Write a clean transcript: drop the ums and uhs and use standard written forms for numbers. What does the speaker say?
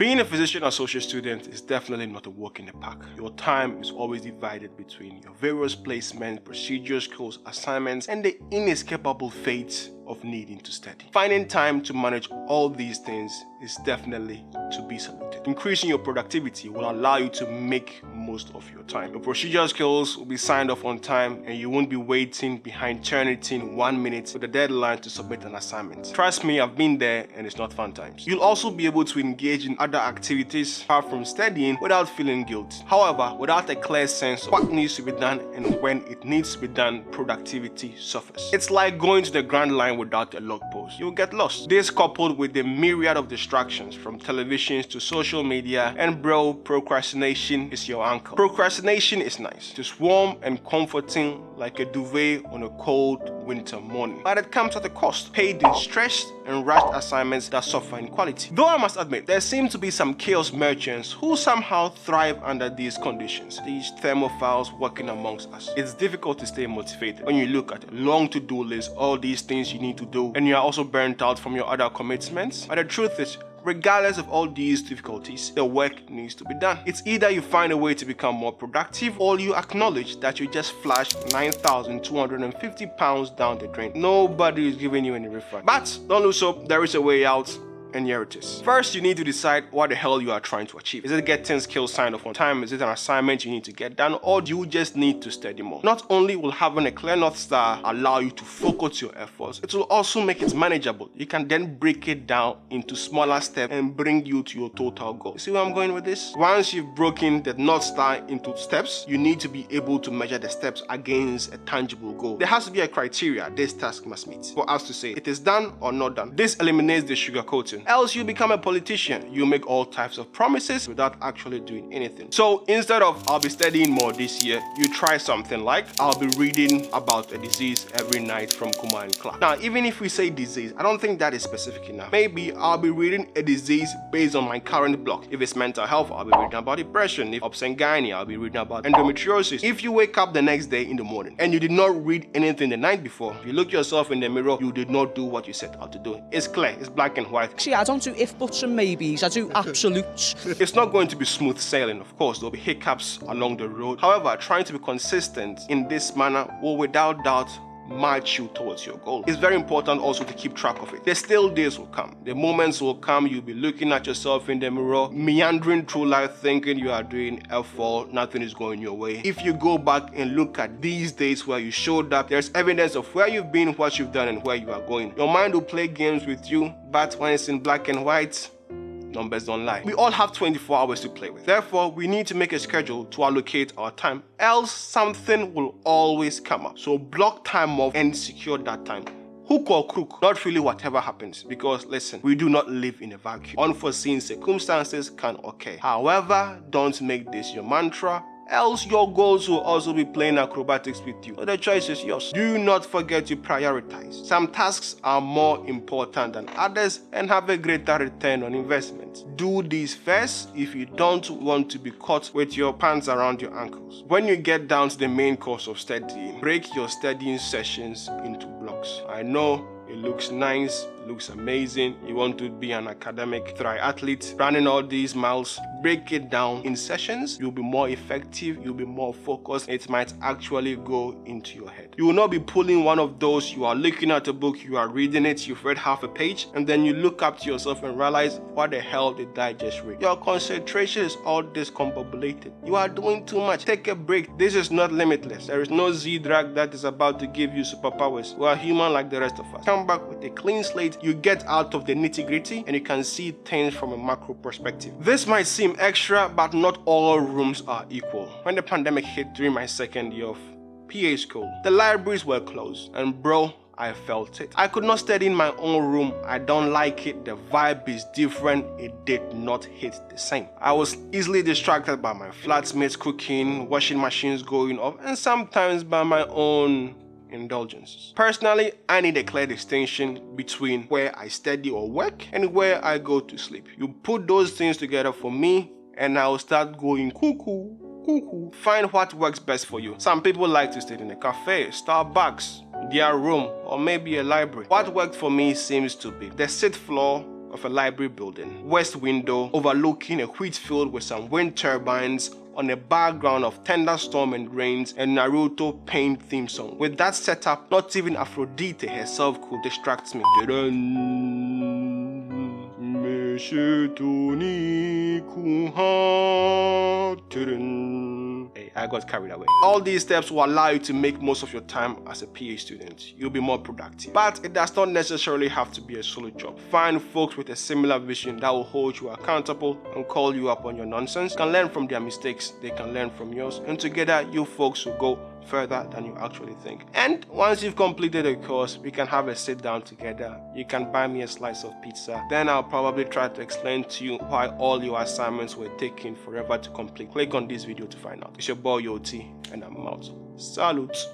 Being a physician associate student is definitely not a walk in the park. Your time is always divided between your various placements, procedures, course assignments, and the inescapable fate of needing to study. Finding time to manage all these things is definitely to be saluted. Increasing your productivity will allow you to make most of your time. Your procedural skills will be signed off on time and you won't be waiting behind Turnitin 1 minute with the deadline to submit an assignment. Trust me, I've been there and it's not fun times. You'll also be able to engage in other activities apart from studying without feeling guilt. However, without a clear sense of what needs to be done and when it needs to be done, productivity suffers. It's like going to the Grand Line without a log post. You'll get lost. This coupled with the myriad of distractions from televisions to social media, and bro, procrastination is your uncle. Procrastination is nice. It's warm and comforting like a duvet on a cold winter morning. But it comes at a cost, paid in stress and rushed assignments that suffer in quality. Though I must admit, there seem to be some chaos merchants who somehow thrive under these conditions. These thermophiles working amongst us. It's difficult to stay motivated when you look at a long to-do list, all these things you need to do, and you are also burnt out from your other commitments. But the truth is, regardless of all these difficulties, the work needs to be done. It's either you find a way to become more productive or you acknowledge that you just flashed £9,250 down the drain. Nobody is giving you any refund. But don't lose hope, there is a way out. And here it is. First, you need to decide what the hell you are trying to achieve. Is it getting skills signed off on time? Is it an assignment you need to get done? Or do you just need to study more? Not only will having a clear North Star allow you to focus your efforts, it will also make it manageable. You can then break it down into smaller steps and bring you to your total goal. You see where I'm going with this? Once you've broken the North Star into steps, you need to be able to measure the steps against a tangible goal. There has to be a criteria this task must meet for us to say it is done or not done. This eliminates the sugarcoating. Else you become a politician. You make all types of promises without actually doing anything. So instead of I'll be studying more this year, you try something like I'll be reading about a disease every night from Kumar and Clark. Now, even if we say disease, I don't think that is specific enough. Maybe I'll be reading a disease based on my current block. If it's mental health, I'll be reading about depression. If obs and gynae, I'll be reading about endometriosis. If you wake up the next day in the morning and you did not read anything the night before, you look yourself in the mirror, you did not do what you set out to do. It's clear, it's black and white. See, I don't do if, buts and maybes, I do absolutes. It's not going to be smooth sailing, of course. There'll be hiccups along the road. However, trying to be consistent in this manner will without doubt march you towards your goal. It's very important also to keep track of it. The still days will come. The moments will come, you'll be looking at yourself in the mirror, meandering through life thinking you are doing F4, nothing is going your way. If you go back and look at these days where you showed up, there's evidence of where you've been, what you've done, and where you are going. Your mind will play games with you, but when it's in black and white, numbers don't lie. We all have 24 hours to play with. Therefore, we need to make a schedule to allocate our time, else something will always come up. So block time off and secure that time. Hook or crook, not really whatever happens, because listen, we do not live in a vacuum. Unforeseen circumstances can occur. However, don't make this your mantra, else your goals will also be playing acrobatics with you. So the choice is yours. Do not forget to prioritize. Some tasks are more important than others and have a greater return on investment. Do these first if you don't want to be caught with your pants around your ankles. When you get down to the main course of studying, break your studying sessions into blocks. I know it looks nice, looks amazing. You want to be an academic triathlete, running all these miles. Break it down in sessions. You'll be more effective. You'll be more focused. It might actually go into your head. You will not be pulling one of those. You are looking at a book, you are reading it, you've read half a page, and then you look up to yourself and realize, what the hell did I just read? Your concentration is all discombobulated. You are doing too much. Take a break. This is not limitless. There is no Z-drug that is about to give you superpowers. We are human like the rest of us. Come back with a clean slate. You get out of the nitty-gritty and you can see things from a macro perspective. This might seem extra, but not all rooms are equal. When the pandemic hit during my second year of PA school, the libraries were closed, and bro, I felt it. I could not study in my own room. I don't like it. The vibe is different. It did not hit the same. I was easily distracted by my flatmates cooking, washing machines going off, and sometimes by my own indulgences. Personally, I need a clear distinction between where I study or work and where I go to sleep. You put those things together for me and I'll start going cuckoo. Find what works best for you. Some people like to study in a cafe, Starbucks, their room, or maybe a library. What worked for me seems to be the sixth floor of a library building. West window overlooking a wheat field with some wind turbines on a background of thunderstorm and rains and Naruto paint theme song. With that setup, not even Aphrodite herself could distract me. Hey, I got carried away. All these steps will allow you to make most of your time as a PA student. You'll be more productive. But it does not necessarily have to be a solo job. Find folks with a similar vision that will hold you accountable and call you up on your nonsense. You can learn from their mistakes, they can learn from yours, and together you folks will go further than you actually think. And once you've completed a course, we can have a sit down together. You can buy me a slice of pizza. Then I'll probably try to explain to you why all your assignments were taking forever to complete. Click on this video to find out. It's your boy Yoti, and I'm out. Salute.